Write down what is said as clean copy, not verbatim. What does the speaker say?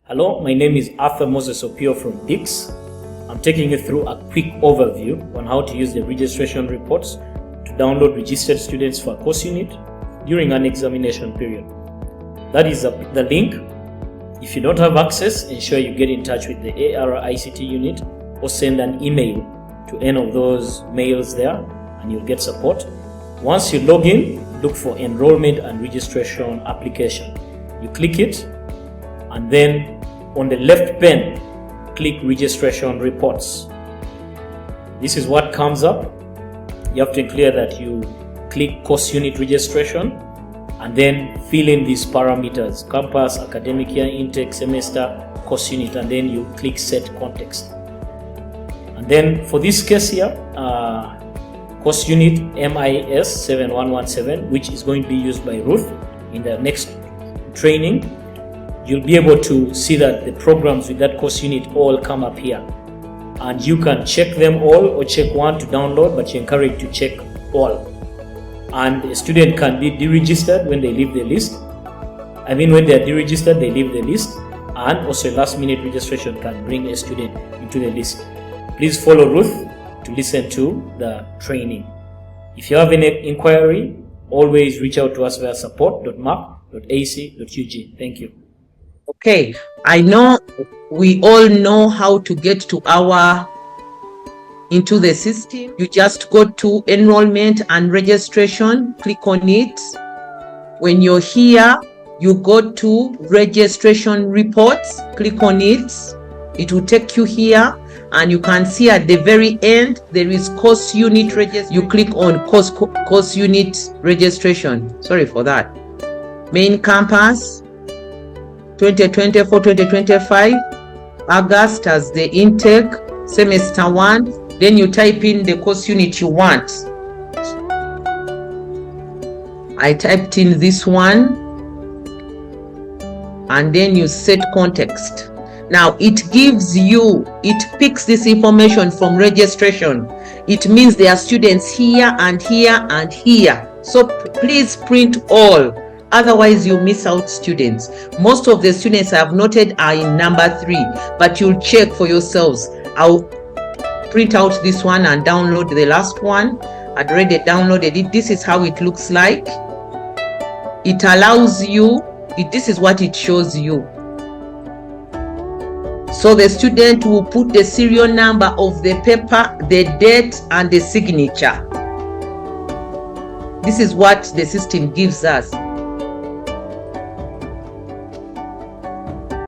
Hello, my name is Arthur Moses Opio from Dix. I'm taking you through a quick overview on how to use the registration reports to download registered students for a course unit during an examination period. That is the link. If you don't have access, ensure you get in touch with the AR-ICT Unit or send an email to any of those mails there and you'll get support. Once you log in, look for Enrollment and Registration application. You click it and then on the left pane, click Registration Reports. This is what comes up. You have to clear that you click Course Unit Registration and then fill in these parameters: campus, academic year, intake, semester, course unit, and then you click Set Context. And then for this case here, course unit MIS 7117, which is going to be used by Ruth in the next training, you'll be able to see that the programs with that course unit all come up here. And you can check them all or check one to download, but you're encouraged to check all. And a student can be deregistered when they leave the list. When they are deregistered, they leave the list. And also last minute registration can bring a student into the list. Please follow Ruth to listen to the training. If you have any inquiry, always reach out to us via support.mac.ac.ug. Thank you. Okay, I know we all know how to get to into the system. You just go to Enrollment and Registration, click on it. When you're here, you go to Registration Reports, click on it. It will take you here and you can see at the very end there is Course Unit Registration. You click on Course Unit Registration. Sorry for that. Main Campus 2024-2025, August as the intake, semester 1, then you type in the course unit you want. I typed in this one and then you set context. Now it picks this information from registration. It means there are students here and here and here. So please print all. Otherwise you miss out students. Most of the students I have noted are in number 3, but you'll check for yourselves. I'll print out this one and download the last one. I'd already downloaded it. This is how it looks like. It allows you, this is what it shows you. So the student will put the serial number of the paper, the date, and the signature. This is what the system gives us.